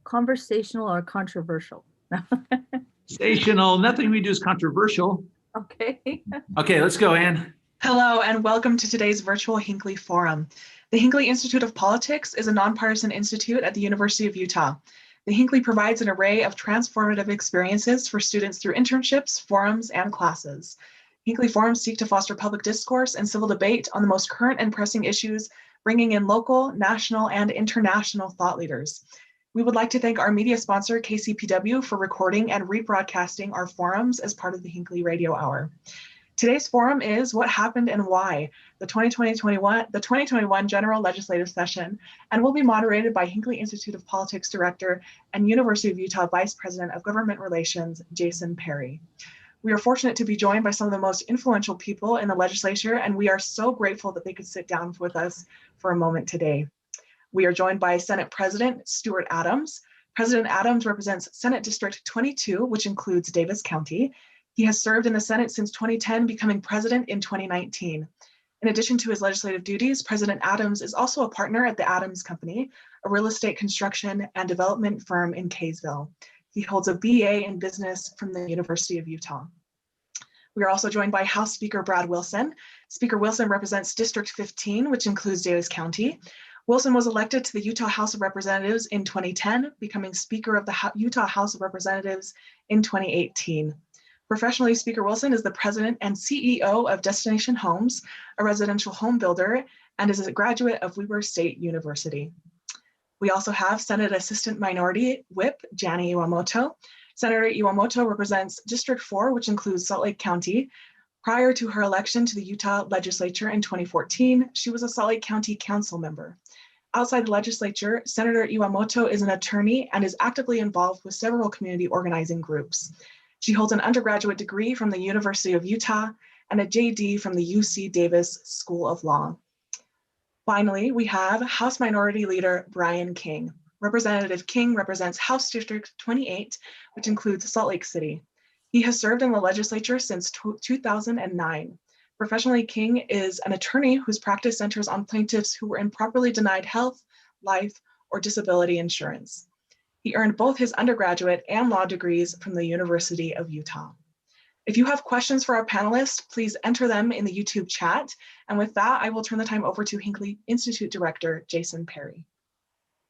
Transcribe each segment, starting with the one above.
conversational or controversial? Sensational. Nothing we do is controversial. Okay. Okay, let's go, Ann. Hello, and welcome to today's virtual Hinckley Forum. The Hinckley Institute of Politics is a nonpartisan institute at the University of Utah. The Hinckley provides an array of transformative experiences for students through internships, forums, and classes. Hinckley Forums seek to foster public discourse and civil debate on the most current and pressing issues, bringing in local, national, and international thought leaders. We would like to thank our media sponsor, KCPW, for recording and rebroadcasting our forums as part of the Hinckley Radio Hour. Today's forum is What Happened and Why, the 2021 General Legislative Session, and will be moderated by Hinckley Institute of Politics Director and University of Utah Vice President of Government Relations, Jason Perry. We are fortunate to be joined by some of the most influential people in the legislature, and we are so grateful that they could sit down with us for a moment today. We are joined by Senate President Stuart Adams. President Adams represents Senate District 22, which includes Davis County. He has served in the Senate since 2010, becoming president in 2019. In addition to his legislative duties, President Adams is also a partner at the Adams Company, a real estate construction and development firm in Kaysville. He holds a BA in business from the University of Utah. We are also joined by House Speaker Brad Wilson. Speaker Wilson represents District 15, which includes Davis County. Wilson was elected to the Utah House of Representatives in 2010, becoming Speaker of the Utah House of Representatives in 2018. Professionally, Speaker Wilson is the president and CEO of Destination Homes, a residential home builder, and is a graduate of Weber State University. We also have Senate Assistant Minority Whip, Jani Iwamoto. Senator Iwamoto represents District 4, which includes Salt Lake County. Prior to her election to the Utah legislature in 2014, she was a Salt Lake County council member. Outside the legislature, Senator Iwamoto is an attorney and is actively involved with several community organizing groups. She holds an undergraduate degree from the University of Utah and a JD from the UC Davis School of Law. Finally, we have House Minority Leader Brian King. Representative King represents House District 28, which includes Salt Lake City. He has served in the legislature since 2009. Professionally, King is an attorney whose practice centers on plaintiffs who were improperly denied health, life, or disability insurance. He earned both his undergraduate and law degrees from the University of Utah. If you have questions for our panelists, please enter them in the YouTube chat. And with that, I will turn the time over to Hinckley Institute Director, Jason Perry.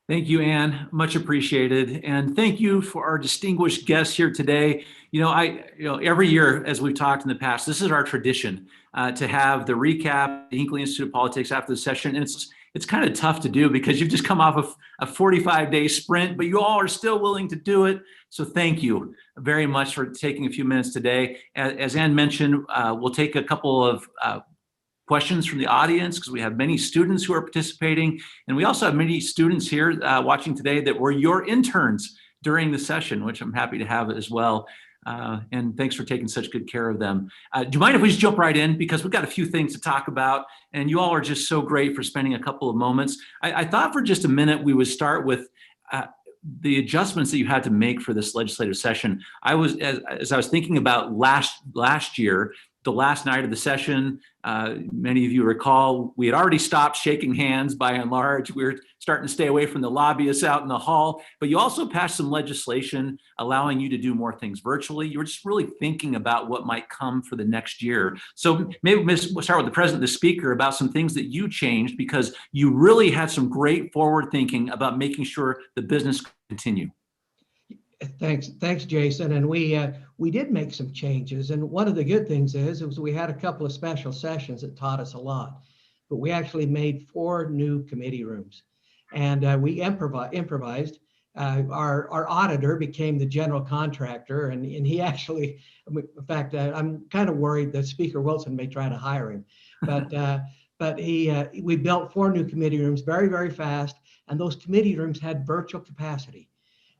Thank you, Ann. Much appreciated. And thank you for our distinguished guests here today. Every year, as we've talked in the past, this is our tradition to have the recap, the Hinckley Institute of Politics after the session. And it's kind of tough to do because you've just come off of a 45-day sprint, but you all are still willing to do it. So thank you very much for taking a few minutes today. As Ann mentioned, we'll take a couple of questions from the audience because we have many students who are participating. And we also have many students here watching today that were your interns during the session, which I'm happy to have as well. And thanks for taking such good care of them. Do you mind if we just jump right in? Because we've got a few things to talk about, and you all are just so great for spending a couple of moments. I thought for just a minute we would start with the adjustments that you had to make for this legislative session. As I was thinking about last year, the last night of the session, many of you recall, we had already stopped shaking hands by and large. We were starting to stay away from the lobbyists out in the hall, but you also passed some legislation allowing you to do more things virtually. You were just really thinking about what might come for the next year. So maybe we'll start with the president, the speaker, about some things that you changed because you really had some great forward thinking about making sure the business could continue. Thanks, Jason. And we did make some changes. And one of the good things is we had a couple of special sessions that taught us a lot. But we actually made 4 new committee rooms, and we improvised. Our auditor became the general contractor, and he actually, in fact, I'm kind of worried that Speaker Wilson may try to hire him. But we built 4 new committee rooms very, very fast, and those committee rooms had virtual capacity.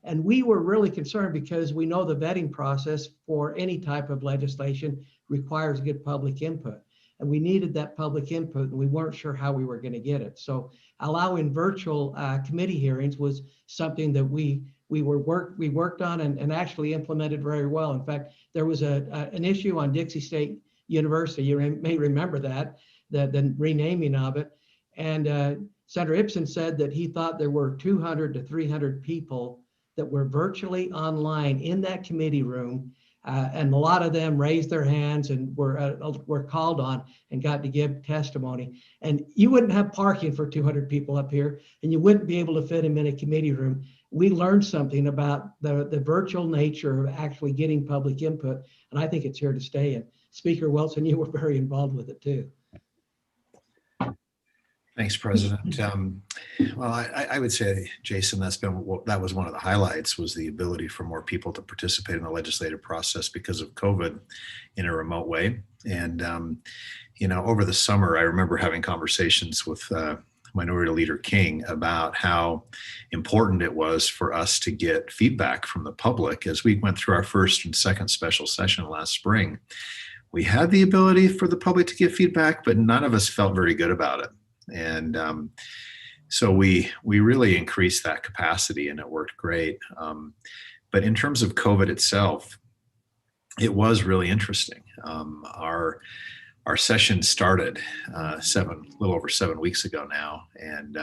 And we were really concerned because we know the vetting process for any type of legislation requires good public input. And we needed that public input, and we weren't sure how we were going to get it. So allowing virtual committee hearings was something that we worked on and actually implemented very well. In fact, there was an issue on Dixie State University. You may remember that, the renaming of it. And Senator Ipsen said that he thought there were 200 to 300 people that were virtually online in that committee room. And a lot of them raised their hands and were called on and got to give testimony. And you wouldn't have parking for 200 people up here, and you wouldn't be able to fit them in a committee room. We learned something about the virtual nature of actually getting public input, and I think it's here to stay. And Speaker Wilson, you were very involved with it too. Thanks, President. Well, I would say, Jason, that was one of the highlights, was the ability for more people to participate in the legislative process because of COVID in a remote way. And, over the summer, I remember having conversations with Minority Leader King about how important it was for us to get feedback from the public. As we went through our first and second special session last spring, we had the ability for the public to give feedback, but none of us felt very good about it. And so we really increased that capacity, and it worked great. But in terms of COVID itself, it was really interesting. Our session started a little over 7 weeks ago now, and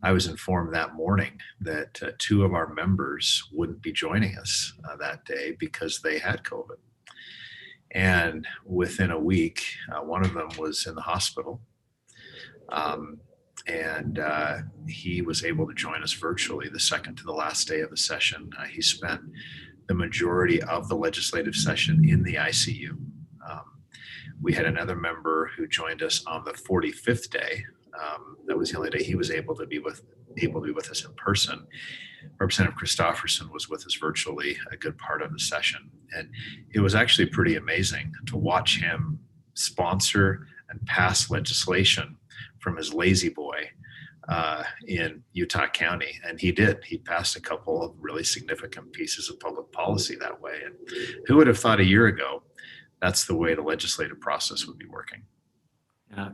I was informed that morning that 2 of our members wouldn't be joining us that day because they had COVID. And within a week, one of them was in the hospital. And he was able to join us virtually the second to the last day of the session. He spent the majority of the legislative session in the ICU. We had another member who joined us on the 45th day. That was the only day he was able to be with us in person. Representative Christofferson was with us virtually a good part of the session. And it was actually pretty amazing to watch him sponsor and pass legislation from his lazy boy in Utah County. And he did. He passed a couple of really significant pieces of public policy that way. And who would have thought a year ago that's the way the legislative process would be working?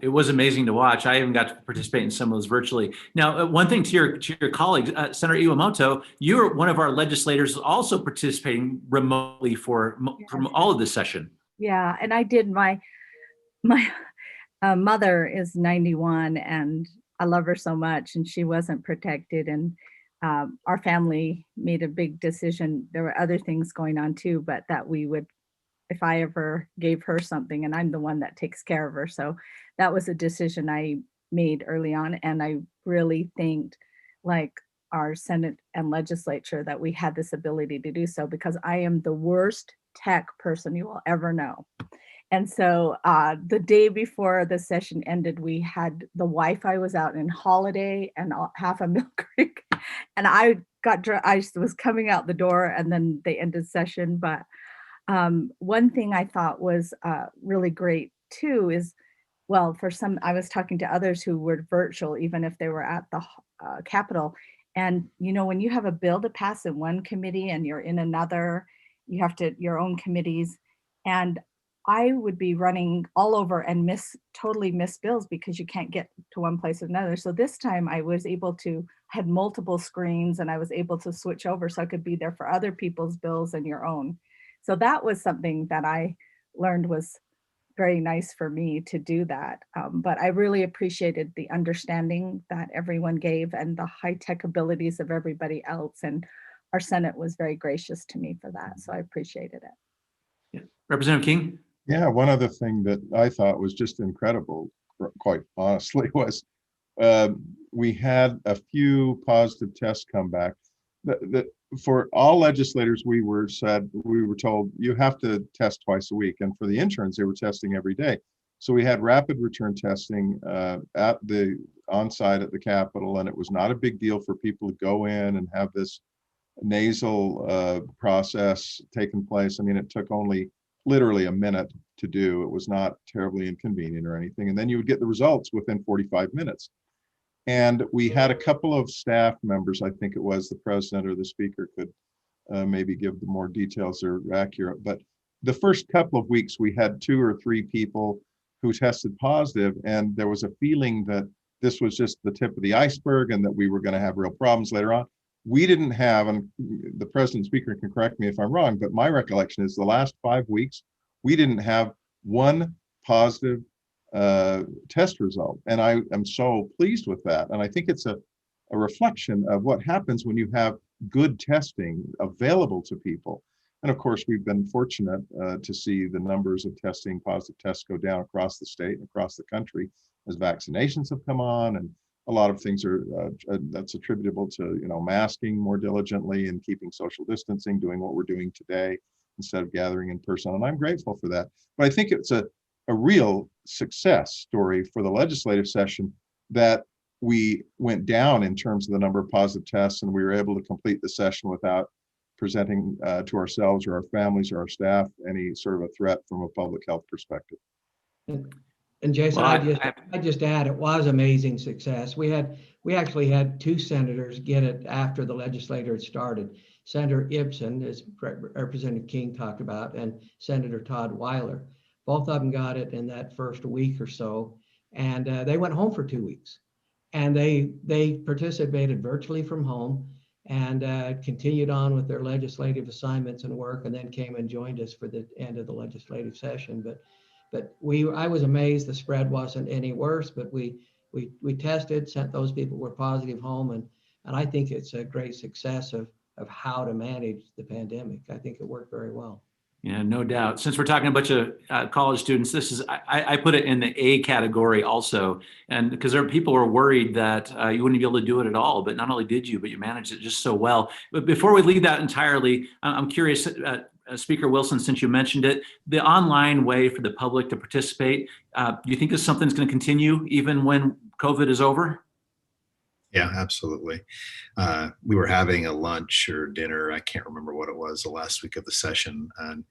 It was amazing to watch. I even got to participate in some of those virtually. Now, one thing to your colleagues, Senator Iwamoto, you were one of our legislators also participating remotely from all of this session. Yeah, and I did. My mother is 91, and I love her so much, and she wasn't protected. And our family made a big decision. There were other things going on too, but that we would, if I ever gave her something, and I'm the one that takes care of her. So that was a decision I made early on. And I really thanked our Senate and legislature that we had this ability to do so, because I am the worst tech person you will ever know. And so the day before the session ended, we had the Wi-Fi was out in Holiday and half of Mill Creek. And I was coming out the door, and then they ended session. But one thing I thought was really great too is, well, I was talking to others who were virtual, even if they were at the Capitol. And, when you have a bill to pass in one committee and you're in another, you have your own committees. And I would be running all over and totally miss bills because you can't get to one place or another. So this time I was had multiple screens, and I was able to switch over so I could be there for other people's bills and your own. So that was something that I learned was very nice for me to do that. But I really appreciated the understanding that everyone gave and the high-tech abilities of everybody else. And our Senate was very gracious to me for that. So I appreciated it. Yeah. Representative King? Yeah, one other thing that I thought was just incredible, quite honestly, was we had a few positive tests come back. For all legislators, we were told you have to test twice a week, and for the interns, they were testing every day. So we had rapid return testing at the on-site at the Capitol, and it was not a big deal for people to go in and have this nasal process taking place. I mean, it took only literally a minute to do. It was not terribly inconvenient or anything. And then you would get the results within 45 minutes. And we had a couple of staff members, I think it was the president or the speaker could maybe give the more details that are accurate. But the first couple of weeks, we had 2 or 3 people who tested positive, and there was a feeling that this was just the tip of the iceberg and that we were going to have real problems later on. We didn't have, and the president and speaker can correct me if I'm wrong, but my recollection is the last 5 weeks, we didn't have one positive test result. And I am so pleased with that. And I think it's a reflection of what happens when you have good testing available to people. And of course, we've been fortunate to see the numbers of positive tests go down across the state and across the country as vaccinations have come on, and a lot of things are that's attributable to masking more diligently and keeping social distancing, doing what we're doing today instead of gathering in person. And I'm grateful for that. But I think it's a real success story for the legislative session that we went down in terms of the number of positive tests, and we were able to complete the session without presenting to ourselves or our families or our staff any sort of a threat from a public health perspective. And Jason, Well, I just add, it was amazing success. We actually had 2 senators get it after the legislature had started. Senator Ibsen, as Representative King talked about, and Senator Todd Weiler. Both of them got it in that first week or so, and they went home for 2 weeks. And they participated virtually from home and continued on with their legislative assignments and work, and then came and joined us for the end of the legislative session. But I was amazed the spread wasn't any worse, but we tested, sent those people who were positive home, and I think it's a great success of how to manage the pandemic. I think it worked very well. Yeah, no doubt. Since we're talking a bunch of college students, this is I put it in the A category also, and because there are people who are worried that you wouldn't be able to do it at all, but not only did you, but you managed it just so well. But before we leave that entirely, I'm curious, Speaker Wilson, since you mentioned it, the online way for the public to participate, do you think this is something that's going to continue even when COVID is over? Yeah, absolutely. We were having a lunch or dinner, I can't remember what it was, the last week of the session, and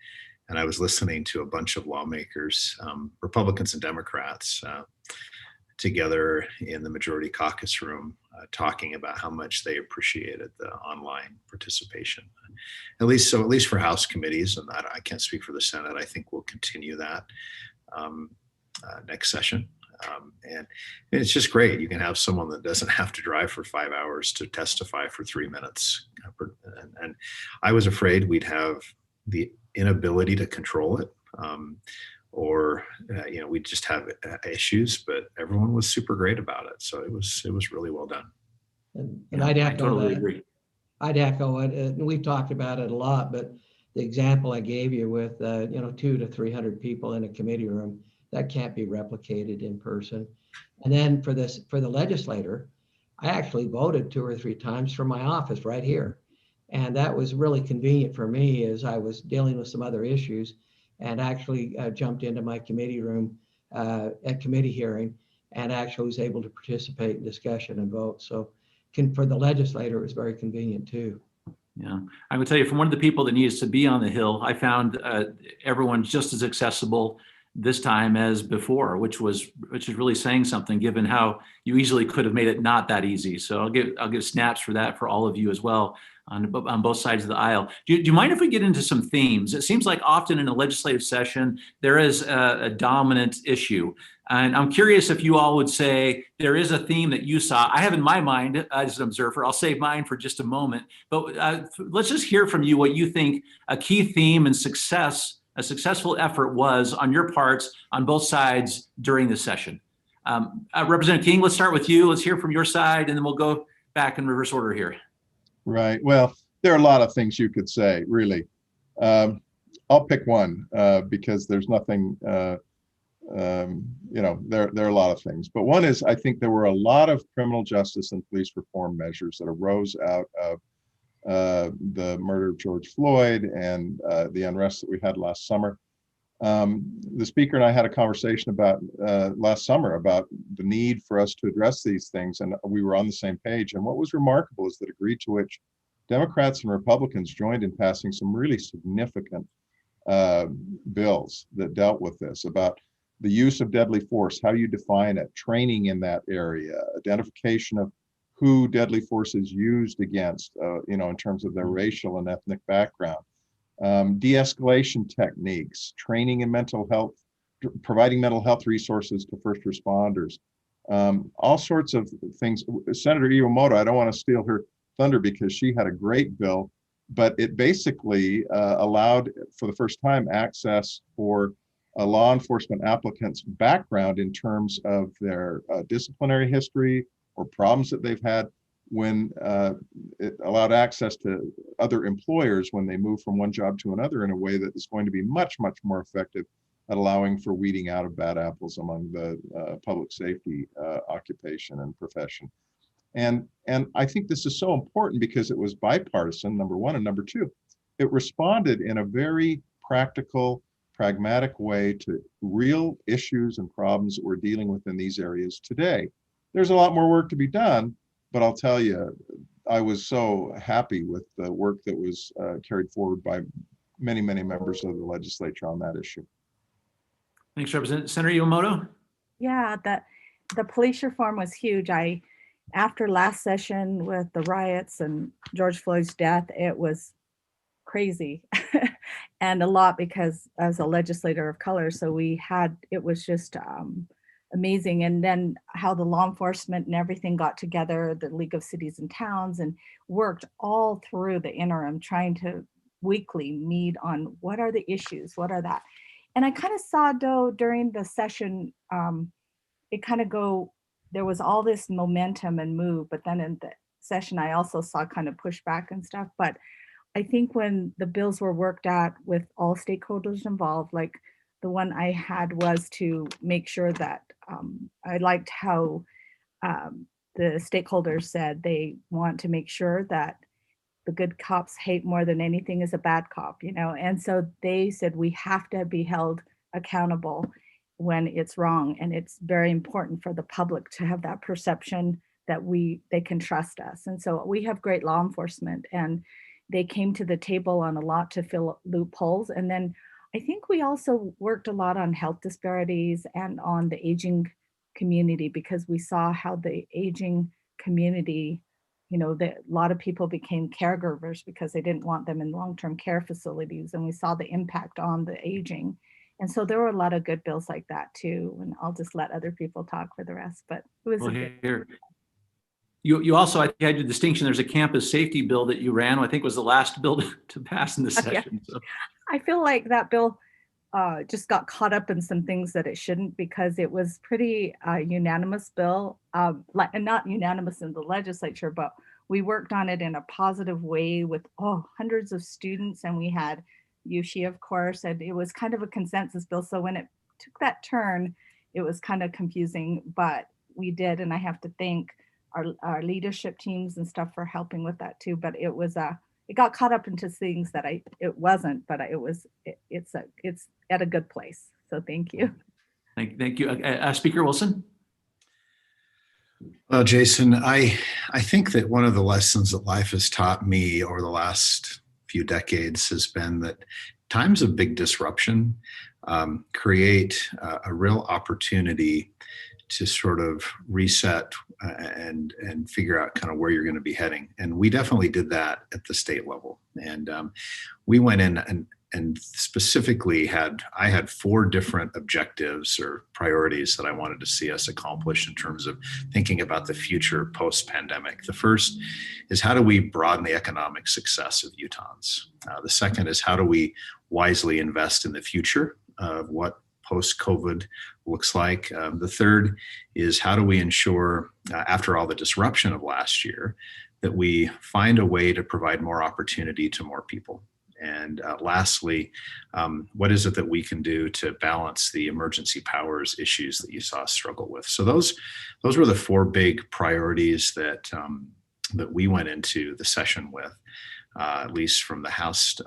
I was listening to a bunch of lawmakers, Republicans and Democrats, together in the majority caucus room, talking about how much they appreciated the online participation. At least for House committees, and I can't speak for the Senate. I think we'll continue that next session. And it's just great. You can have someone that doesn't have to drive for 5 hours to testify for 3 minutes. And I was afraid we'd have the inability to control it, or we'd just have issues. But everyone was super great about it, so it was really well done. And Yeah, I'd I echo totally that. agree. I'd echo it. And we've talked about it a lot, but the example I gave you with 200 to 300 people in a committee room, that can't be replicated in person. And then for the legislator, I actually voted 2 or 3 times from my office right here. And that was really convenient for me as I was dealing with some other issues, and actually jumped into my committee room at committee hearing, and actually was able to participate in discussion and vote. So for the legislator, it was very convenient too. Yeah, I would tell you, from one of the people that needs to be on the Hill, I found everyone just as accessible this time as before, which is really saying something, given how you easily could have made it not that easy. So I'll give snaps for that for all of you as well on both sides of the aisle. Do you mind if we get into some themes? It seems like often in a legislative session there is a dominant issue, and I'm curious if you all would say there is a theme that you saw. I have in my mind as an observer. I'll save mine for just a moment, but let's just hear from you what you think a key theme and a successful effort was on your parts on both sides during the session. Representative King, let's start with you. Let's hear from your side, and then we'll go back in reverse order here. Right. Well, there are a lot of things you could say, really. I'll pick one because there's nothing, there are a lot of things. But one is, I think there were a lot of criminal justice and police reform measures that arose out of the murder of George Floyd and the unrest that we had last summer. The speaker and I had a conversation about last summer about the need for us to address these things, and we were on the same page. And what was remarkable is the degree to which Democrats and Republicans joined in passing some really significant bills that dealt with this, about the use of deadly force, how you define it, training in that area, identification of who deadly force is used against, in terms of their racial and ethnic background, de-escalation techniques, training in mental health, providing mental health resources to first responders, all sorts of things. Senator Iwamoto, I don't want to steal her thunder because she had a great bill, but it basically allowed for the first time access for law enforcement applicants' background in terms of their disciplinary history or problems that they've had, when it allowed access to other employers when they move from one job to another in a way that is going to be much, much more effective at allowing for weeding out of bad apples among the public safety occupation and profession. And I think this is so important because it was bipartisan, number one, and number two, it responded in a very practical, pragmatic way to real issues and problems that we're dealing with in these areas today. There's a lot more work to be done, but I'll tell you, I was so happy with the work that was carried forward by many, many members of the legislature on that issue. Thanks, Representative. Senator Yamamoto? Yeah, the police reform was huge. After last session with the riots and George Floyd's death, it was crazy and a lot because as a legislator of color, so it was just amazing. And then how the law enforcement and everything got together, the League of Cities and Towns, and worked all through the interim, trying to weekly meet on what are the issues, what are that. And I kind of saw though during the session, there was all this momentum and move, but then in the session, I also saw kind of pushback and stuff. But I think when the bills were worked out with all stakeholders involved, like the one I had was to make sure that I liked how the stakeholders said they want to make sure that the good cops hate more than anything is a bad cop, and so they said we have to be held accountable when it's wrong, and it's very important for the public to have that perception that they can trust us. And so we have great law enforcement, and they came to the table on a lot to fill loopholes. And then I think we also worked a lot on health disparities and on the aging community, because we saw how the aging community, a lot of people became caregivers because they didn't want them in long-term care facilities, and we saw the impact on the aging. And so there were a lot of good bills like that too, and I'll just let other people talk for the rest, but it was Here. You also, I think, had the distinction, there's a campus safety bill that you ran, I think was the last bill to pass in this session. So. I feel like that bill just got caught up in some things that it shouldn't, because it was pretty unanimous bill, and not unanimous in the legislature, but we worked on it in a positive way with hundreds of students, and we had Yushi, of course, and it was kind of a consensus bill. So when it took that turn, it was kind of confusing, but we did, and I have to thank our leadership teams and stuff for helping with that too. But it was it got caught up into things that it wasn't, but it's at a good place. So thank you. Thank you. Speaker Wilson. Well, Jason, I think that one of the lessons that life has taught me over the last few decades has been that times of big disruption create a real opportunity to sort of reset and figure out kind of where you're going to be heading. And we definitely did that at the state level. And we went in and specifically I had 4 different objectives or priorities that I wanted to see us accomplish in terms of thinking about the future post-pandemic. The first is, how do we broaden the economic success of Utahns? The second is, how do we wisely invest in the future of what post-COVID looks like? The third is, how do we ensure, after all the disruption of last year, that we find a way to provide more opportunity to more people? And lastly, what is it that we can do to balance the emergency powers issues that you saw us struggle with? So those were the 4 big priorities that we went into the session with. At least from the House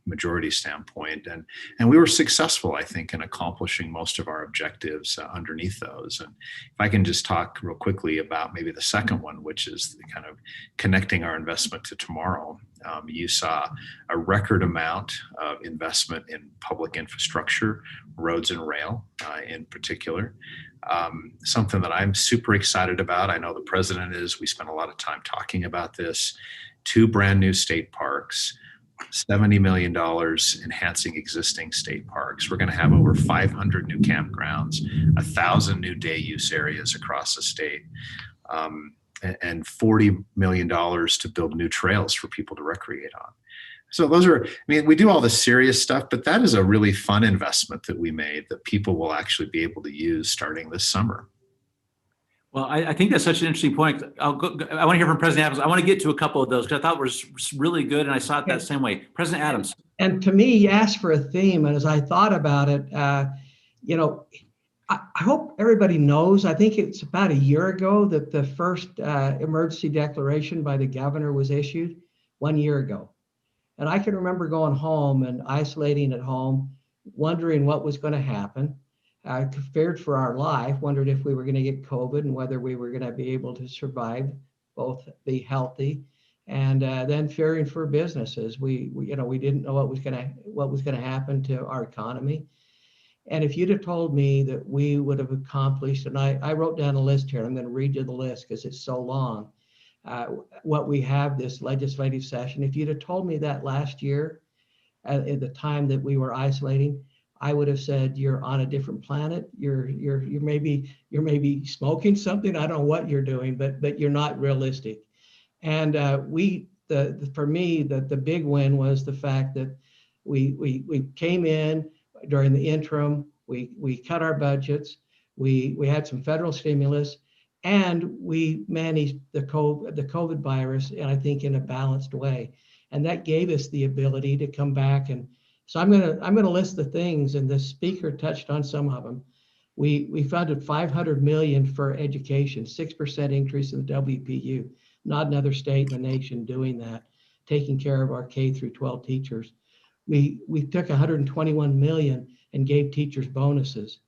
majority standpoint. And we were successful, I think, in accomplishing most of our objectives underneath those. And if I can just talk real quickly about maybe the second one, which is kind of connecting our investment to tomorrow. You saw a record amount of investment in public infrastructure, roads and rail in particular. Something that I'm super excited about. I know the president is. We spent a lot of time talking about this. 2 brand new state parks, $70 million enhancing existing state parks. We're going to have over 500 new campgrounds, 1,000 new day use areas across the state, and $40 million to build new trails for people to recreate on. So we do all the serious stuff, but that is a really fun investment that we made that people will actually be able to use starting this summer. Well, I think that's such an interesting point. I want to hear from President Adams. I want to get to a couple of those because I thought it was really good, and I saw it that same way. President Adams. And to me, you asked for a theme, and as I thought about it, you know, I hope everybody knows, I think it's about a year ago that the first emergency declaration by the governor was issued, 1 year ago. And I can remember going home and isolating at home, wondering what was going to happen. I feared for our life, wondered if we were going to get COVID and whether we were going to be able to survive, both be healthy, and then fearing for businesses. We didn't know what was going to happen to our economy. And if you'd have told me that we would have accomplished, and I wrote down a list here, I'm going to read you the list because it's so long, what we have this legislative session. If you'd have told me that last year at the time that we were isolating, I would have said, you're on a different planet. You're maybe smoking something. I don't know what you're doing, but you're not realistic. And for me, the big win was the fact that we came in during the interim. We cut our budgets. We had some federal stimulus, and we managed the COVID virus, and I think in a balanced way. And that gave us the ability to come back. And so I'm gonna list the things, and the speaker touched on some of them. We funded $500 million for education, 6% increase in the WPU. Not another state in the nation doing that, taking care of our K through 12 teachers. We took $121 million and gave teachers bonuses.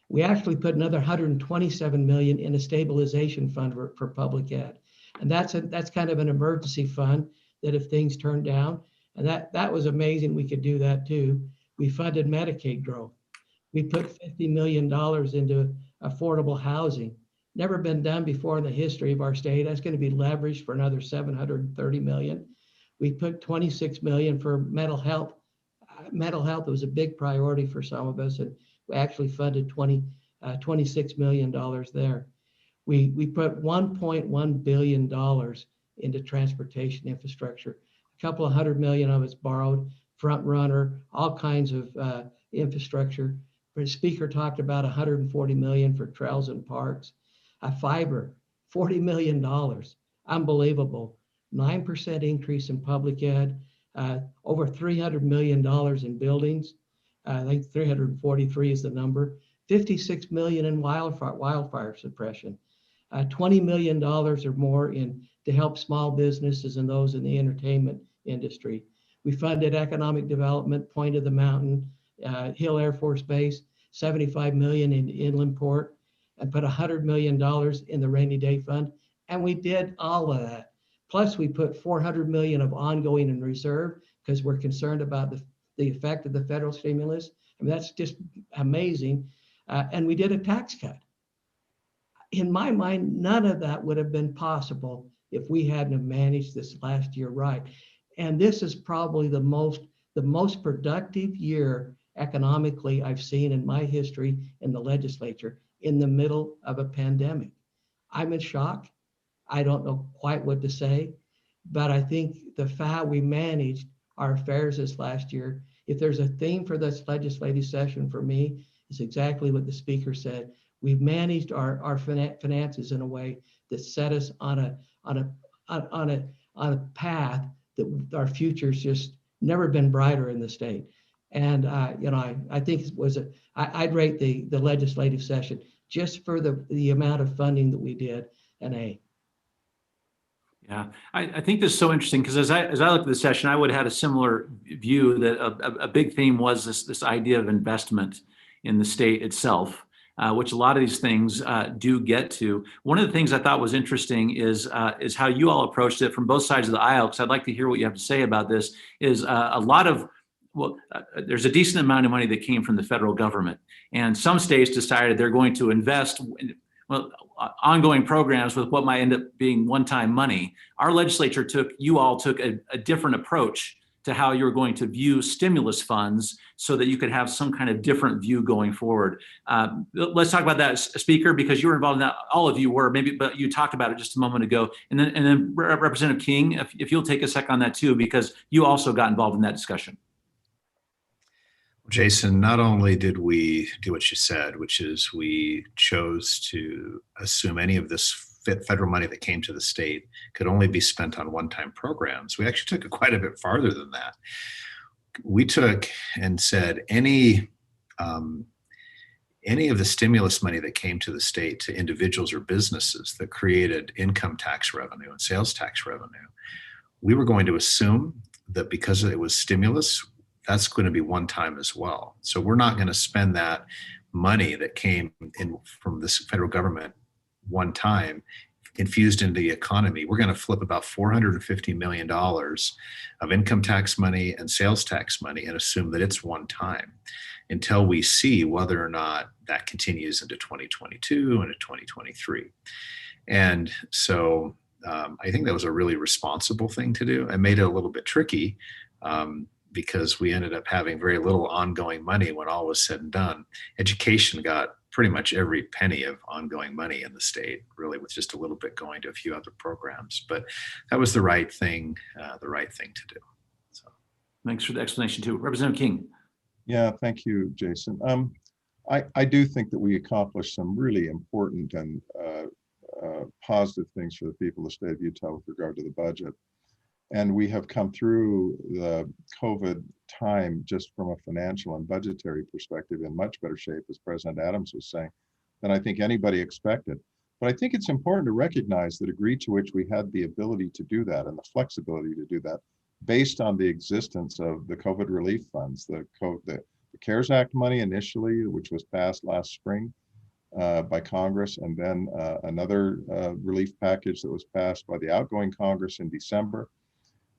We actually put another $127 million in a stabilization fund for public ed. And that's kind of an emergency fund that if things turn down, and that was amazing, we could do that too. We funded Medicaid growth. We put $50 million into affordable housing. Never been done before in the history of our state. That's going to be leveraged for another $730 million. We put $26 million for mental health. Mental health was a big priority for some of us, and we actually funded $26 million there. We put $1.1 billion into transportation infrastructure. A couple of $100 million of it's borrowed, front runner, all kinds of infrastructure. The speaker talked about $140 million for trails and parks. Fiber, $40 million, unbelievable. 9% increase in public ed, over $300 million in buildings. I think 343 is the number. 56 million in wildfire suppression. $20 million or more to help small businesses and those in the entertainment industry. We funded economic development, Point of the Mountain, Hill Air Force Base, 75 million in inland port, and put $100 million in the rainy day fund. And we did all of that. Plus we put 400 million of ongoing in reserve because we're concerned about the effect of the federal stimulus. I mean, that's just amazing. And we did a tax cut. In my mind, none of that would have been possible if we hadn't have managed this last year right. And this is probably the most productive year economically I've seen in my history in the legislature in the middle of a pandemic. I'm in shock. I don't know quite what to say, but I think the fact we managed our affairs this last year, if there's a theme for this legislative session for me, it's exactly what the speaker said. We've managed our finances in a way that set us on a path that our future's just never been brighter in the state. And I think it was I'd rate the legislative session just for the amount of funding that we did an A. Yeah, I think this is so interesting because as I looked at the session, I would have had a similar view that a big theme was this idea of investment in the state itself, which a lot of these things do get to. One of the things I thought was interesting is how you all approached it from both sides of the aisle, because I'd like to hear what you have to say about this, is a lot of, there's a decent amount of money that came from the federal government. And some states decided they're going to invest ongoing programs with what might end up being one-time money. Our legislature you all took a different approach to how you're going to view stimulus funds so that you could have some kind of different view going forward. Let's talk about that, Speaker, because you were involved in that. All of you were, maybe, but you talked about it just a moment ago. And then Representative King, if you'll take a second on that too, because you also got involved in that discussion. Jason, not only did we do what you said, which is we chose to assume any of this federal money that came to the state could only be spent on one-time programs, we actually took it quite a bit farther than that. We took and said any of the stimulus money that came to the state to individuals or businesses that created income tax revenue and sales tax revenue, we were going to assume that because it was stimulus, that's going to be one time as well. So we're not going to spend that money that came in from this federal government one time infused into the economy. We're going to flip about $450 million of income tax money and sales tax money and assume that it's one time until we see whether or not that continues into 2022 and into 2023. And so I think that was a really responsible thing to do. It made it a little bit tricky because we ended up having very little ongoing money when all was said and done. Education got pretty much every penny of ongoing money in the state, really, with just a little bit going to a few other programs. But that was the right thing to do. So, thanks for the explanation too. Representative King. Yeah, thank you, Jason. I do think that we accomplished some really important and positive things for the people of the state of Utah with regard to the budget. And we have come through the COVID time just from a financial and budgetary perspective in much better shape, as President Adams was saying, than I think anybody expected. But I think it's important to recognize the degree to which we had the ability to do that and the flexibility to do that based on the existence of the COVID relief funds, the CARES Act money initially, which was passed last spring by Congress, and then another relief package that was passed by the outgoing Congress in December.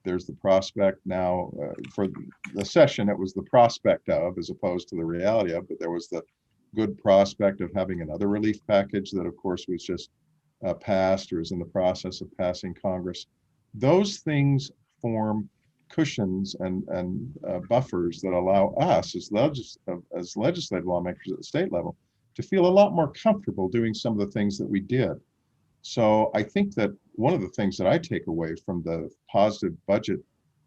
There's the prospect now for the session, it was the prospect of as opposed to the reality of, but there was the good prospect of having another relief package that of course was just passed or is in the process of passing Congress. Those things form cushions and buffers that allow us as legislative lawmakers at the state level to feel a lot more comfortable doing some of the things that we did. So I think that one of the things that I take away from the positive budget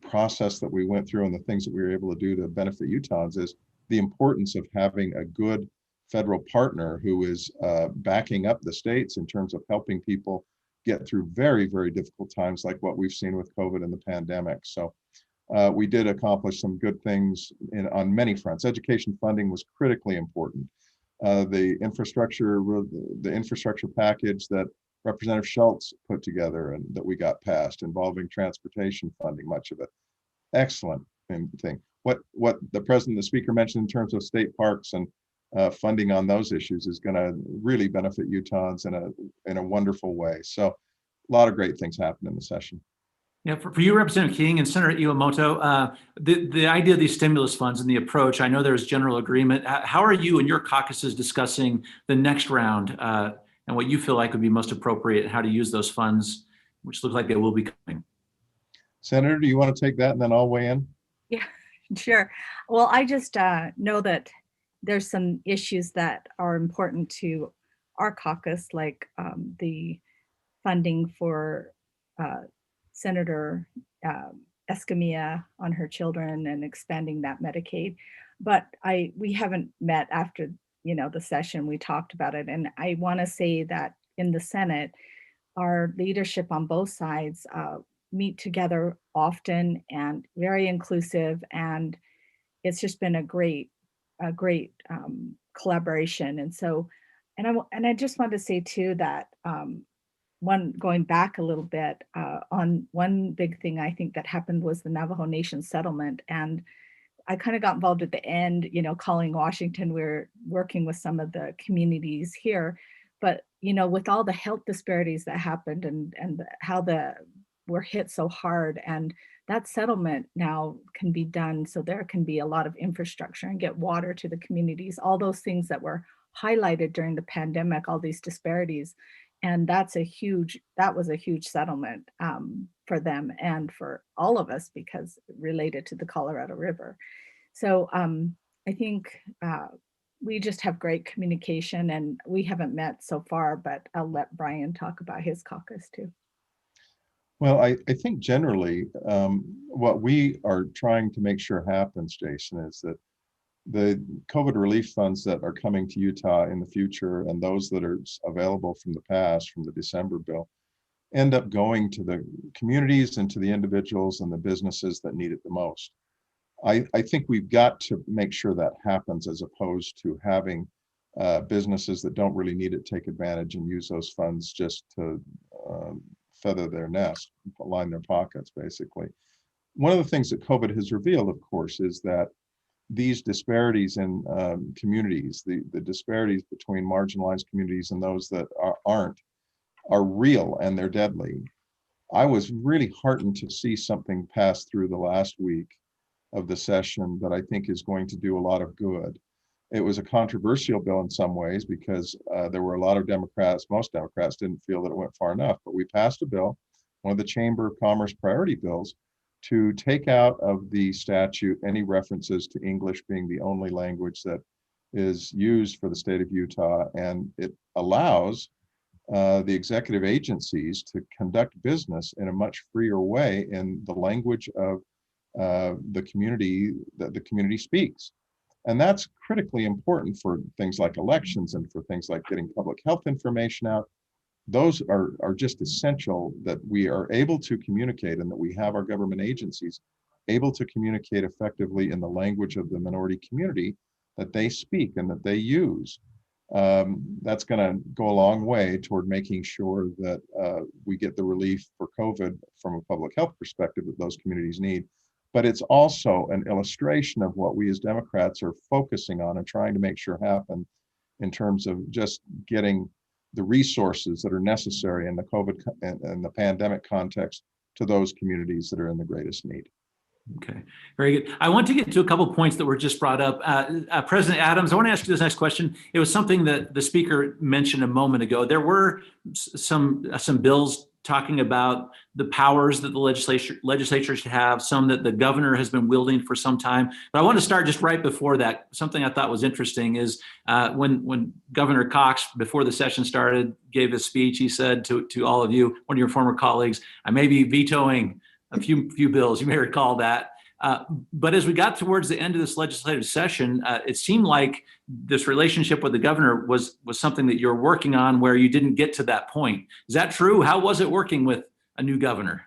process that we went through and the things that we were able to do to benefit Utahns is the importance of having a good federal partner who is backing up the states in terms of helping people get through very, very difficult times like what we've seen with COVID and the pandemic. So we did accomplish some good things on many fronts. Education funding was critically important. The infrastructure package that Representative Schultz put together and that we got passed involving transportation funding, much of it. Excellent thing. What the president and the speaker mentioned in terms of state parks and funding on those issues is going to really benefit Utahns in a wonderful way. So a lot of great things happened in the session. Yeah, for you, Representative King and Senator Iwamoto, the idea of these stimulus funds and the approach, I know there's general agreement. How are you and your caucuses discussing the next round and what you feel like would be most appropriate and how to use those funds, which look like they will be coming? Senator, do you want to take that and then I'll weigh in? Yeah, sure. Well, I just know that there's some issues that are important to our caucus, like the funding for Senator Escamilla on her children and expanding that Medicaid. But we haven't met after the session. We talked about it, and I want to say that in the Senate, our leadership on both sides meet together often and very inclusive, and it's just been a great collaboration. And so, and I just want to say too that going back a little bit on one big thing I think that happened was the Navajo Nation settlement. And I kind of got involved at the end, calling Washington. We're working with some of the communities here, but with all the health disparities that happened and how we're hit so hard, and that settlement now can be done so there can be a lot of infrastructure and get water to the communities, all those things that were highlighted during the pandemic, all these disparities. And that was a huge settlement for them and for all of us because related to the Colorado River. So I think we just have great communication, and we haven't met so far, but I'll let Brian talk about his caucus too. Well, I think generally what we are trying to make sure happens, Jason, is that the COVID relief funds that are coming to Utah in the future and those that are available from the past, from the December bill, end up going to the communities and to the individuals and the businesses that need it the most. I think we've got to make sure that happens, as opposed to having businesses that don't really need it take advantage and use those funds just to feather their nest, line their pockets, basically. One of the things that COVID has revealed, of course, is that these disparities in communities, the disparities between marginalized communities and those that aren't, are real, and they're deadly. I was really heartened to see something pass through the last week of the session that I think is going to do a lot of good. It was a controversial bill in some ways because there were a lot of Democrats, most Democrats didn't feel that it went far enough, but we passed a bill, one of the Chamber of Commerce priority bills, to take out of the statute any references to English being the only language that is used for the state of Utah. And it allows the executive agencies to conduct business in a much freer way in the language of the community that the community speaks. And that's critically important for things like elections and for things like getting public health information out. Those are just essential, that we are able to communicate and that we have our government agencies able to communicate effectively in the language of the minority community that they speak and that they use. That's going to go a long way toward making sure that we get the relief for COVID from a public health perspective that those communities need. But it's also an illustration of what we as Democrats are focusing on and trying to make sure happen in terms of just getting the resources that are necessary in the COVID and the pandemic context to those communities that are in the greatest need. Okay, very good. I want to get to a couple of points that were just brought up. President Adams, I want to ask you this next question. It was something that the speaker mentioned a moment ago. There were some bills talking about the powers that the legislature should have, some that the governor has been wielding for some time. But I want to start just right before that. Something I thought was interesting is when Governor Cox, before the session started, gave his speech, he said to all of you, one of your former colleagues, I may be vetoing a few bills. You may recall that. But as we got towards the end of this legislative session, it seemed like this relationship with the governor was something that you're working on where you didn't get to that point. Is that true? How was it working with a new governor?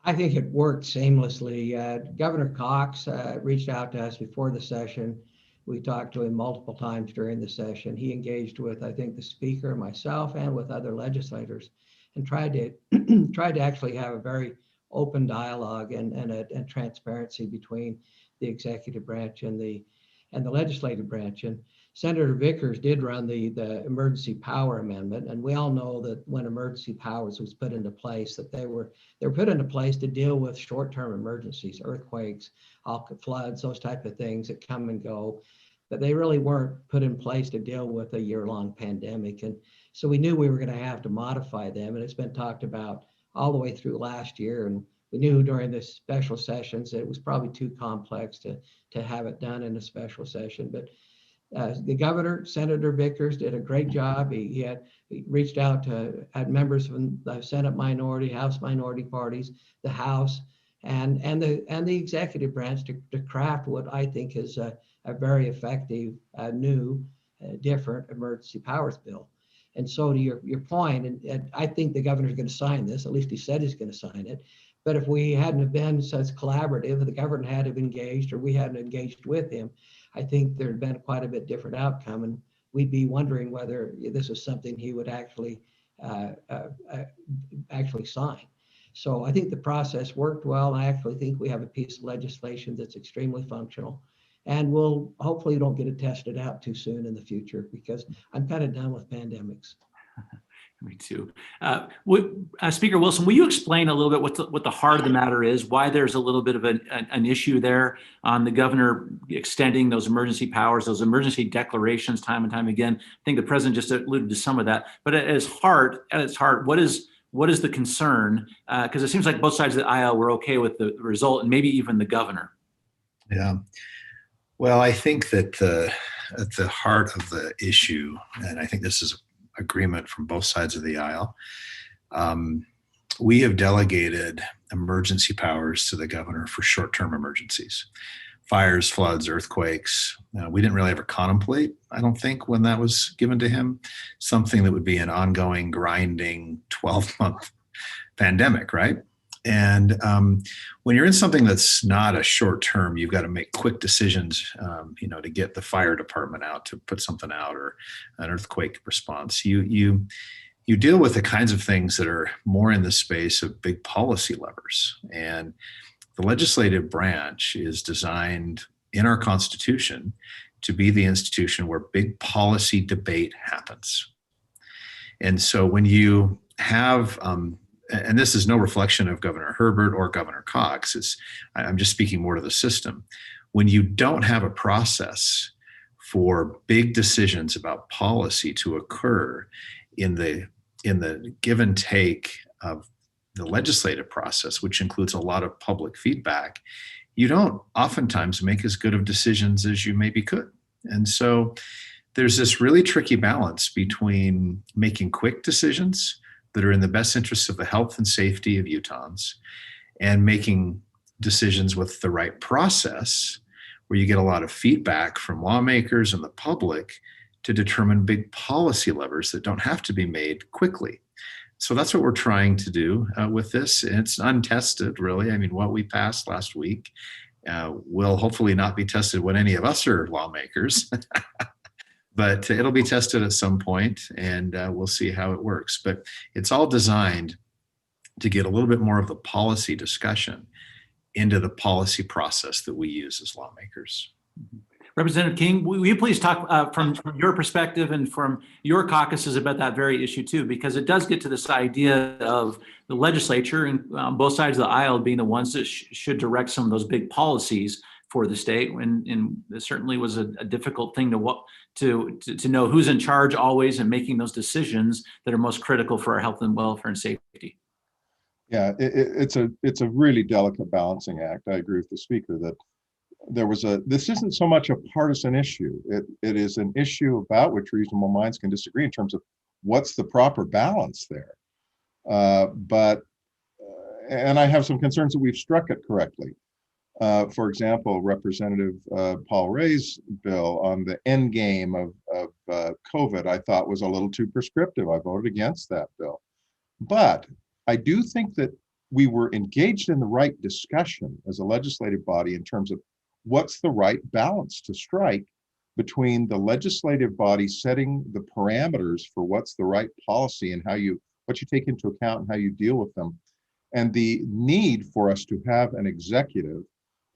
I think it worked seamlessly. Governor Cox reached out to us before the session. We talked to him multiple times during the session. He engaged with, I think, the speaker, myself, and with other legislators, and tried to actually have a very open dialogue and transparency between the executive branch and the legislative branch. And Senator Vickers did run the emergency power amendment, and we all know that when emergency powers was put into place, that they were put into place to deal with short-term emergencies, earthquakes, floods, those type of things that come and go, but they really weren't put in place to deal with a year-long pandemic. And so we knew we were going to have to modify them, and it's been talked about all the way through last year. And we knew during the special sessions that it was probably too complex to have it done in a special session. But the governor, Senator Vickers, did a great job. He reached out to members from the Senate minority, House minority parties, the House, and the executive branch to craft what I think is a very effective, new, different emergency powers bill. And so to your point, and I think the governor's going to sign this, at least he said he's going to sign it. But if we hadn't have been such collaborative, the governor had to have engaged, or we hadn't engaged with him, I think there'd been quite a bit different outcome. And we'd be wondering whether this is something he would actually sign. So I think the process worked well. I actually think we have a piece of legislation that's extremely functional. And we'll hopefully don't get it tested out too soon in the future, because I'm kind of done with pandemics. Me too. Speaker Wilson, will you explain a little bit what the heart of the matter is, why there's a little bit of an issue there on the governor extending those emergency powers, those emergency declarations time and time again? I think the president just alluded to some of that, but at its heart, what is the concern? Because it seems like both sides of the aisle were okay with the result, and maybe even the governor. Yeah. Well, I think that at the heart of the issue, and I think this is agreement from both sides of the aisle, we have delegated emergency powers to the governor for short-term emergencies. fires, floods, earthquakes. We didn't really ever contemplate, I don't think, when that was given to him, something that would be an ongoing, grinding 12-month pandemic, right? And when you're in something that's not a short term, you've got to make quick decisions, to get the fire department out to put something out, or an earthquake response. You deal with the kinds of things that are more in the space of big policy levers. And the legislative branch is designed in our Constitution to be the institution where big policy debate happens. And so when you have, and this is no reflection of Governor Herbert or Governor Cox, I'm just speaking more to the system. When you don't have a process for big decisions about policy to occur in the give and take of the legislative process, which includes a lot of public feedback, you don't oftentimes make as good of decisions as you maybe could. And so there's this really tricky balance between making quick decisions that are in the best interests of the health and safety of Utahns, and making decisions with the right process where you get a lot of feedback from lawmakers and the public to determine big policy levers that don't have to be made quickly. So that's what we're trying to do with this. It's untested, really. I mean, what we passed last week will hopefully not be tested when any of us are lawmakers, but it'll be tested at some point, and we'll see how it works. But it's all designed to get a little bit more of the policy discussion into the policy process that we use as lawmakers. Representative King, will you please talk from your perspective and from your caucuses about that very issue too, because it does get to this idea of the legislature and both sides of the aisle being the ones that should direct some of those big policies for the state. And it certainly was a difficult thing to know who's in charge always and making those decisions that are most critical for our health and welfare and safety. Yeah, it's a really delicate balancing act. I agree with the speaker that this isn't so much a partisan issue. It is an issue about which reasonable minds can disagree in terms of what's the proper balance there. And I have some concerns that we've struck it correctly. For example, Representative Paul Ray's bill on the end game of COVID, I thought was a little too prescriptive. I voted against that bill. But I do think that we were engaged in the right discussion as a legislative body in terms of what's the right balance to strike between the legislative body setting the parameters for what's the right policy and what you take into account and how you deal with them, and the need for us to have an executive,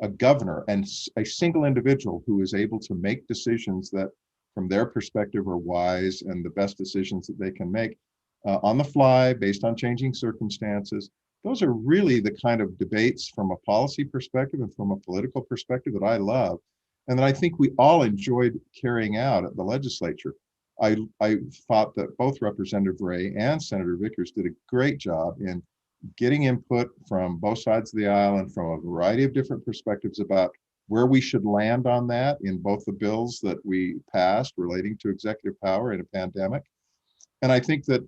a governor, and a single individual who is able to make decisions that from their perspective are wise and the best decisions that they can make on the fly based on changing circumstances. Those are really the kind of debates from a policy perspective and from a political perspective that I love, and that I think we all enjoyed carrying out at the legislature. I thought that both Representative Ray and Senator Vickers did a great job in getting input from both sides of the aisle and from a variety of different perspectives about where we should land on that in both the bills that we passed relating to executive power in a pandemic. And I think that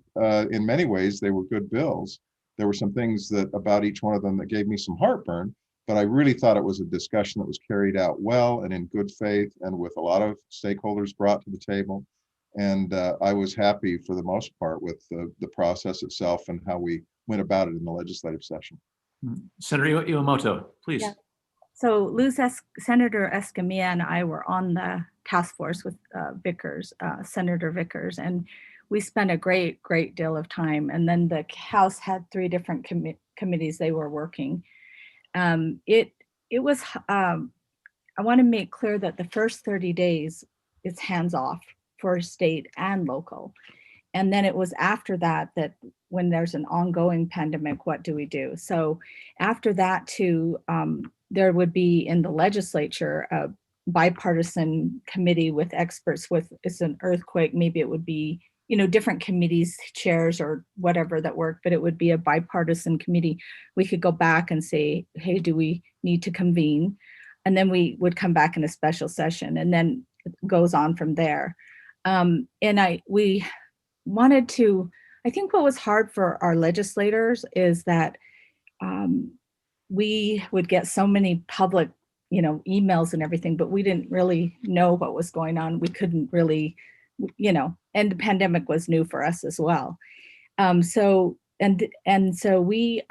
in many ways they were good bills. There were some things about each one of them that gave me some heartburn, but I really thought it was a discussion that was carried out well and in good faith and with a lot of stakeholders brought to the table. And I was happy for the most part with the process itself and how we went about it in the legislative session. Senator Iwamoto, please. Yeah. So Senator Escamilla and I were on the task force with Senator Vickers, and we spent a great deal of time. And then the House had 3 different committees they were working. It was, I want to make clear that the first 30 days is hands off for state and local. And then it was after that when there's an ongoing pandemic, what do we do? So after that too, there would be in the legislature a bipartisan committee with experts with, it's an earthquake, maybe it would be, different committees, chairs or whatever that work, but it would be a bipartisan committee. We could go back and say, hey, do we need to convene? And then we would come back in a special session, and then it goes on from there. We wanted to, I think what was hard for our legislators is that we would get so many public, emails and everything, but we didn't really know what was going on. We couldn't really, and the pandemic was new for us as well. So we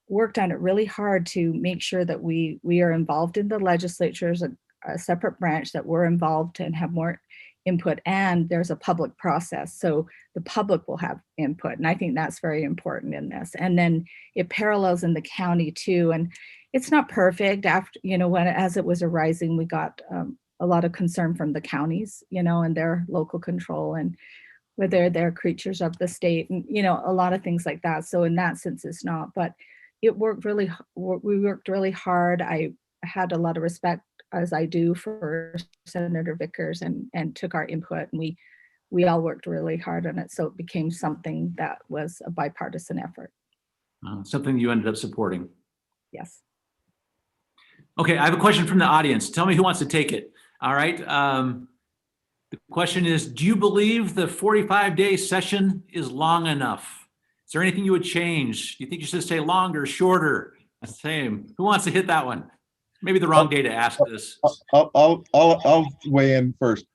worked on it really hard to make sure that we are involved in the legislature as a separate branch, that we're involved and have more input, and there's a public process. So the public will have input. And I think that's very important in this. And then it parallels in the county too. And it's not perfect. After, as it was arising, we got a lot of concern from the counties, and their local control, and whether they're creatures of the state, and, a lot of things like that. So in that sense, it's not, but we worked really hard. I had a lot of respect, as I do, for Senator Vickers, and took our input, and we all worked really hard on it. So it became something that was a bipartisan effort. Something you ended up supporting. Yes. Okay, I have a question from the audience. Tell me who wants to take it. All right. The question is, do you believe the 45-day session is long enough? Is there anything you would change? Do you think you should stay longer, shorter? Same. Who wants to hit that one? Maybe the wrong day to ask this. I'll weigh in first.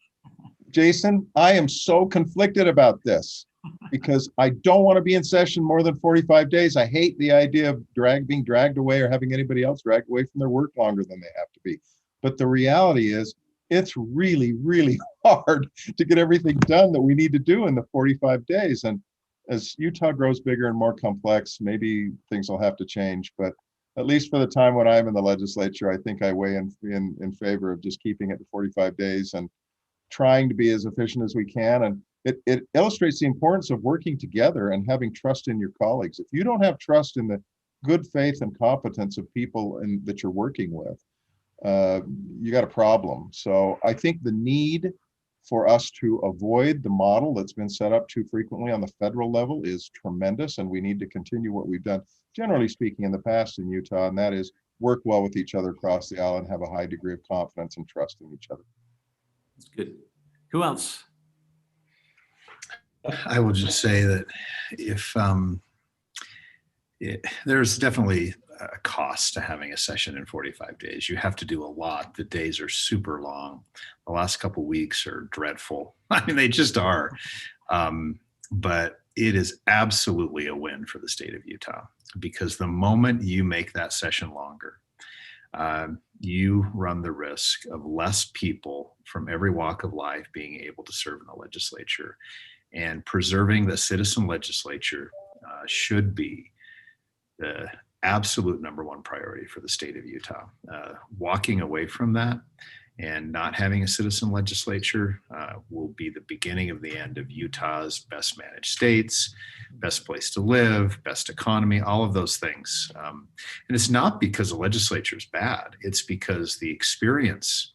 Jason, I am so conflicted about this because I don't want to be in session more than 45 days. I hate the idea of being dragged away or having anybody else dragged away from their work longer than they have to be. But the reality is, it's really, really hard to get everything done that we need to do in the 45 days. And as Utah grows bigger and more complex, maybe things will have to change. But at least for the time when I'm in the legislature, I think I weigh in favor of just keeping it to 45 days and trying to be as efficient as we can. And it illustrates the importance of working together and having trust in your colleagues. If you don't have trust in the good faith and competence of people that you're working with, you got a problem. So I think the need for us to avoid the model that's been set up too frequently on the federal level is tremendous, and we need to continue what we've done, generally speaking, in the past in Utah, and that is work well with each other across the aisle and have a high degree of confidence and trust in each other. That's good. Who else? I will just say that if there's definitely a cost to having a session in 45 days. You have to do a lot. The days are super long. The last couple of weeks are dreadful. I mean, they just are. But it is absolutely a win for the state of Utah, because the moment you make that session longer, you run the risk of less people from every walk of life being able to serve in the legislature. And preserving the citizen legislature should be the absolute number one priority for the state of Utah. Walking away from that and not having a citizen legislature will be the beginning of the end of Utah's best managed states, best place to live, best economy, all of those things. And it's not because the legislature is bad. It's because the experience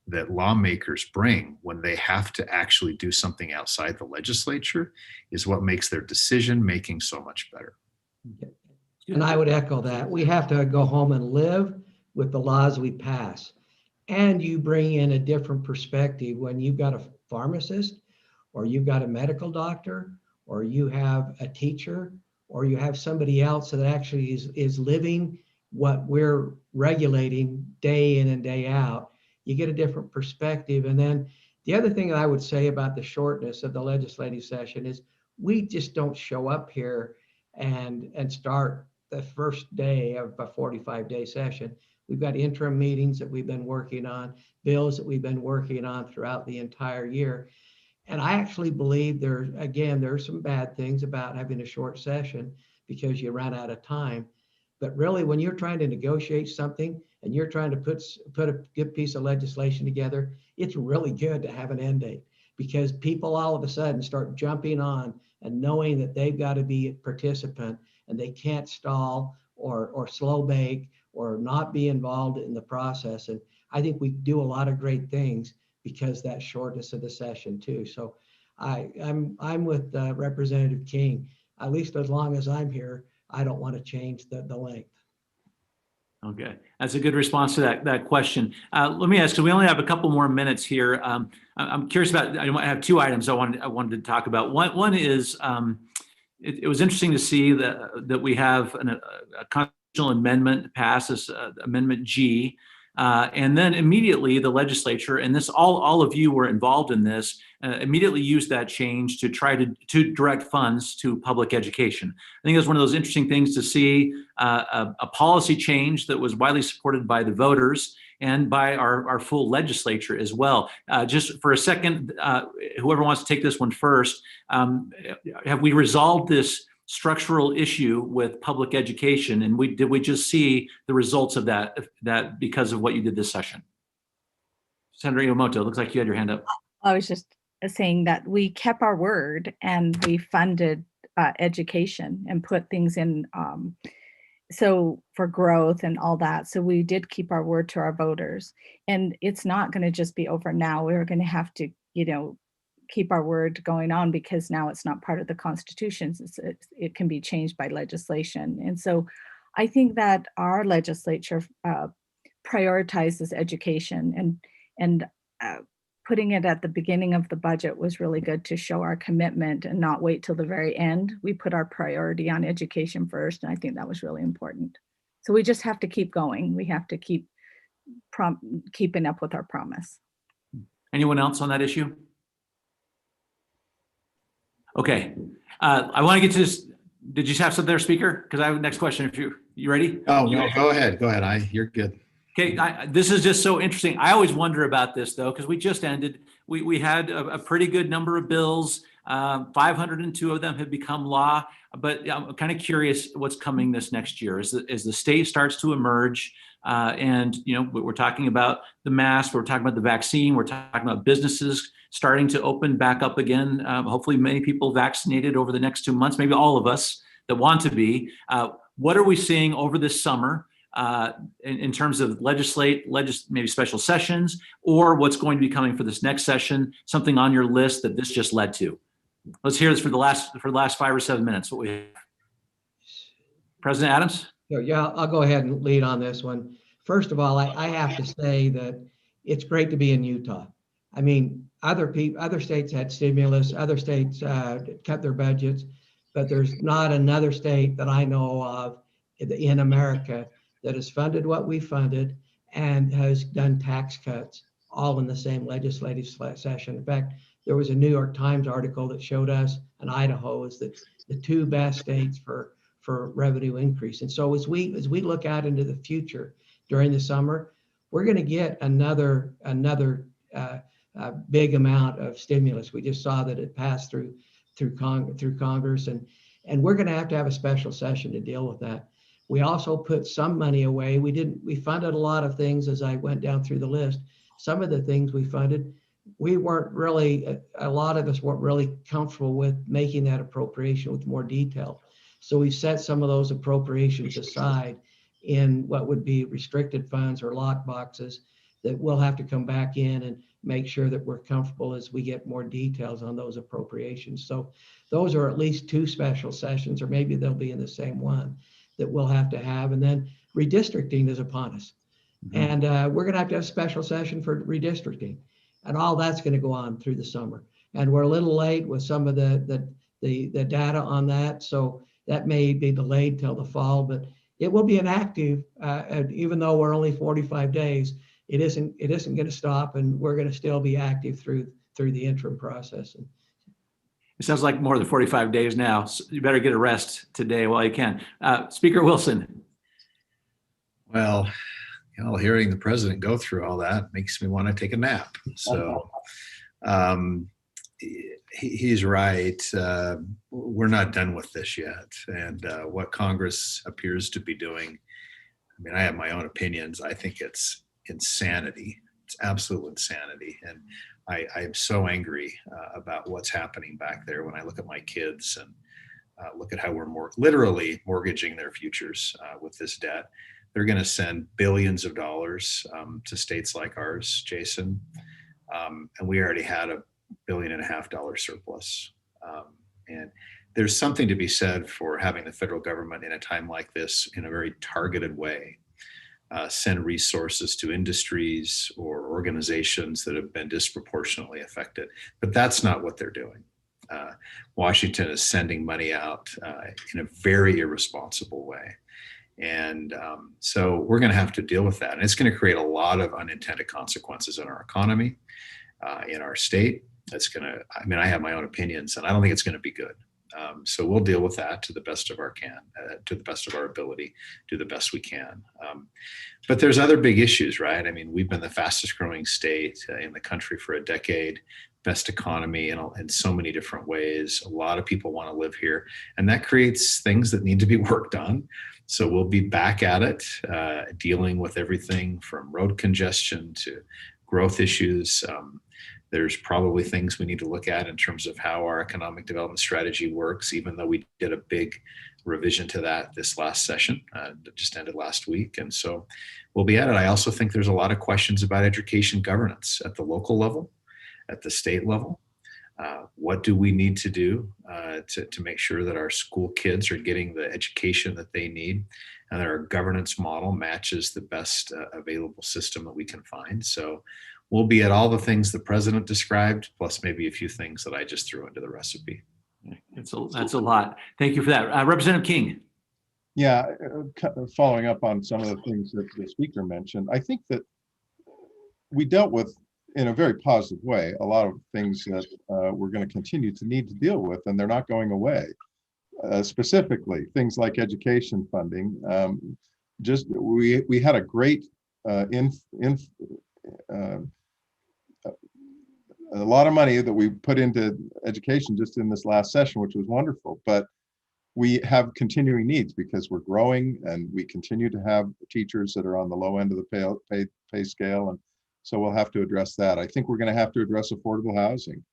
that lawmakers bring when they have to actually do something outside the legislature is what makes their decision making so much better. And I would echo that. We have to go home and live with the laws we pass. And you bring in a different perspective when you've got a pharmacist, or you've got a medical doctor, or you have a teacher, or you have somebody else that actually is living what we're regulating day in and day out. You get a different perspective. And then the other thing that I would say about the shortness of the legislative session is we just don't show up here and start the first day of a 45-day session. We've got interim meetings that we've been working on, bills that we've been working on throughout the entire year. And I actually believe there are some bad things about having a short session because you run out of time. But really, when you're trying to negotiate something and you're trying to put a good piece of legislation together, it's really good to have an end date, because people all of a sudden start jumping on and knowing that they've got to be a participant and they can't stall or slow bake or not be involved in the process. And I think we do a lot of great things because that shortness of the session too. So I'm with Representative King. At least as long as I'm here, I don't want to change the length. Okay, that's a good response to that question. Let me ask, so we only have a couple more minutes here. I'm curious about, I have two items I wanted to talk about. One is, it was interesting to see that we have a constitutional amendment pass, this Amendment G, And then immediately the legislature, and this all of you were involved in this, immediately used that change to try to direct funds to public education. I think it was one of those interesting things to see a policy change that was widely supported by the voters and by our full legislature as well. Just for a second, whoever wants to take this one first, have we resolved this structural issue with public education, and did we just see the results of that because of what you did this session? Senator Iwamoto, looks like you had your hand up. I was just saying that we kept our word and we funded education and put things in so for growth and all that. So we did keep our word to our voters, and it's not going to just be over now. We're going to have to, keep our word going on, because now it's not part of the Constitution. It can be changed by legislation. And so I think that our legislature prioritizes education, and putting it at the beginning of the budget was really good to show our commitment and not wait till the very end. We put our priority on education first, and I think that was really important. So we just have to keep going. We have to keep keeping up with our promise. Anyone else on that issue? Okay, I want to get to this. Did you have something there, Speaker? Because I have a next question. If you ready? Oh, no, go ahead. You're good. Okay, this is just so interesting. I always wonder about this though, because we just ended. We had a pretty good number of bills. 502 of them have become law. But I'm kind of curious what's coming this next year as the state starts to emerge. And we're talking about the mask, we're talking about the vaccine, we're talking about businesses starting to open back up again. Hopefully many people vaccinated over the next 2 months, maybe all of us that want to be. What are we seeing over this summer in terms of maybe special sessions, or what's going to be coming for this next session, something on your list that this just led to? Let's hear this for the last 5 or 7 minutes. What we have. President Adams? Yeah, I'll go ahead and lead on this one. First of all, I have to say that it's great to be in Utah. I mean, other states had stimulus, other states cut their budgets, but there's not another state that I know of in America that has funded what we funded and has done tax cuts all in the same legislative session. In fact, there was a New York Times article that showed us and Idaho as the two best states for revenue increase. And so as we look out into the future during the summer, we're going to get another big amount of stimulus. We just saw that it passed through Congress, and we're going to have a special session to deal with that. We also put some money away. We funded a lot of things as I went down through the list. Some of the things we funded, a lot of us weren't really comfortable with making that appropriation with more detail. So we set some of those appropriations aside in what would be restricted funds or lock boxes that we'll have to come back in and make sure that we're comfortable as we get more details on those appropriations. So those are at least 2 special sessions, or maybe they'll be in the same one, that we'll have to have. And then redistricting is upon us. Mm-hmm. And we're going to have a special session for redistricting. And all that's going to go on through the summer. And we're a little late with some of the data on that. So that may be delayed till the fall, but it will be an active, even though we're only 45 days, it isn't going to stop, and we're going to still be active through the interim process. It sounds like more than 45 days now. So you better get a rest today while you can. Speaker Wilson. Well, hearing the president go through all that makes me want to take a nap. So he's right. We're not done with this yet. And what Congress appears to be doing, I mean, I have my own opinions. I think it's insanity. It's absolute insanity. And I am so angry about what's happening back there when I look at my kids and look at how we're literally mortgaging their futures with this debt. They're going to send billions of dollars to states like ours, Jason. And we already had $1.5 billion surplus. And there's something to be said for having the federal government in a time like this in a very targeted way send resources to industries or organizations that have been disproportionately affected. But that's not what they're doing. Washington is sending money out in a very irresponsible way. And so we're going to have to deal with that. And it's going to create a lot of unintended consequences in our economy, in our state. It's going to, I mean, I have my own opinions, and I don't think it's going to be good. So we'll deal with that to the best of our to the best of our ability, do the best we can. But there's other big issues, right? I mean, we've been the fastest growing state in the country for a decade, best economy in so many different ways. A lot of people want to live here, and that creates things that need to be worked on. So we'll be back at it, dealing with everything from road congestion to growth issues. There's probably things we need to look at in terms of how our economic development strategy works, even though we did a big revision to that this last session that just ended last week. And so we'll be at it. I also think there's a lot of questions about education governance at the local level, at the state level. What do we need to do to make sure that our school kids are getting the education that they need, and that our governance model matches the best available system that we can find? So we'll be at all the things the president described, plus maybe a few things that I just threw into the recipe. That's a lot. Thank you for that. Representative King. Yeah, following up on some of the things that the speaker mentioned, I think that we dealt with, in a very positive way, a lot of things that we're going to continue to need to deal with, and they're not going away. Specifically, things like education funding. We had a great a lot of money that we put into education just in this last session, which was wonderful. But we have continuing needs because we're growing, and we continue to have teachers that are on the low end of the pay scale. And so we'll have to address that. I think we're going to have to address affordable housing.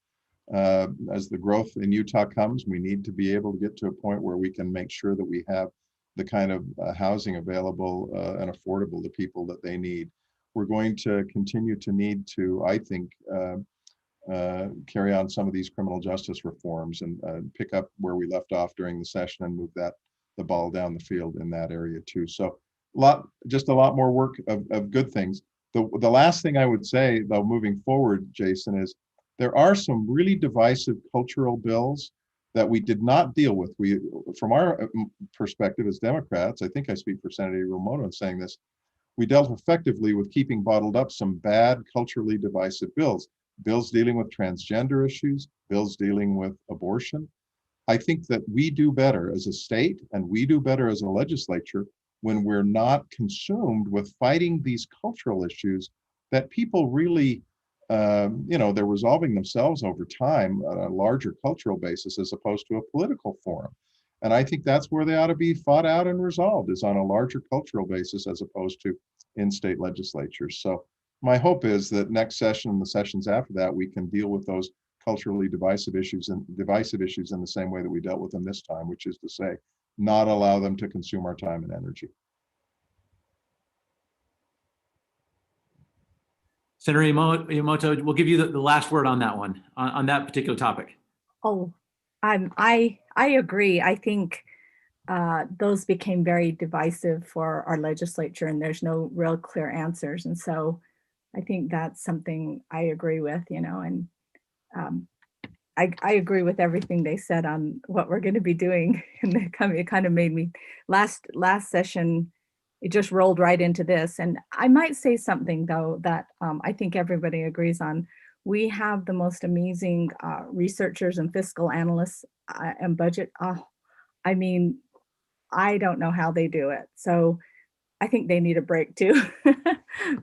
As the growth in Utah comes, we need to be able to get to a point where we can make sure that we have the kind of housing available and affordable to people that they need. We're going to continue to need to, I think, carry on some of these criminal justice reforms and pick up where we left off during the session and move the ball down the field in that area too. So just a lot more work of good things. The last thing I would say, though, moving forward, Jason, is there are some really divisive cultural bills that we did not deal with. From our perspective as Democrats, I think I speak for Senator Ramono in saying this, we dealt effectively with keeping bottled up some bad culturally divisive bills dealing with transgender issues, bills dealing with abortion. I think that we do better as a state, and we do better as a legislature when we're not consumed with fighting these cultural issues that people really, they're resolving themselves over time on a larger cultural basis as opposed to a political forum. And I think that's where they ought to be fought out and resolved, is on a larger cultural basis as opposed to in state legislatures. So my hope is that next session and the sessions after that, we can deal with those culturally divisive issues in the same way that we dealt with them this time, which is to say, not allow them to consume our time and energy. Senator Yamamoto, we'll give you the last word on that one, on that particular topic. Oh, I agree. I think those became very divisive for our legislature, and there's no real clear answers. And so I think that's something I agree with, and I agree with everything they said on what we're going to be doing. And it kind of made me, last session, it just rolled right into this. And I might say something, though, that I think everybody agrees on. We have the most amazing researchers and fiscal analysts and budget. I mean, I don't know how they do it. So I think they need a break too.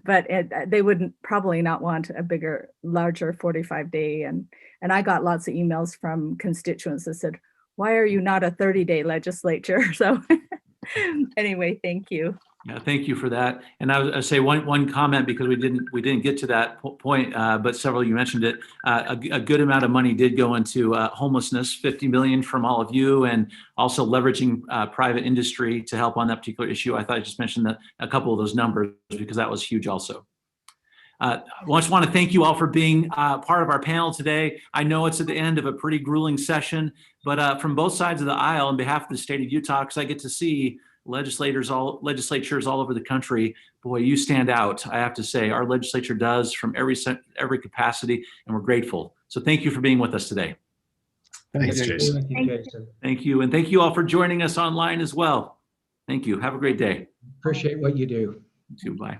But they wouldn't probably not want a larger 45-day. And I got lots of emails from constituents that said, why are you not a 30-day legislature? So anyway, thank you. Yeah, thank you for that. And I say one comment, because we didn't get to that point, but several of you mentioned it. A good amount of money did go into homelessness, $50 million from all of you, and also leveraging private industry to help on that particular issue. I thought I just mentioned a couple of those numbers because that was huge also. I just want to thank you all for being part of our panel today. I know it's at the end of a pretty grueling session, but from both sides of the aisle, on behalf of the state of Utah, because I get to see legislatures all over the country, boy, you stand out. I have to say, our legislature does, from every capacity, and we're grateful. So thank you for being with us today. Thanks, Jason. Thank you, Jason. Thank you. And thank you all for joining us online as well. Thank you. Have a great day. Appreciate what you do. You too. Bye.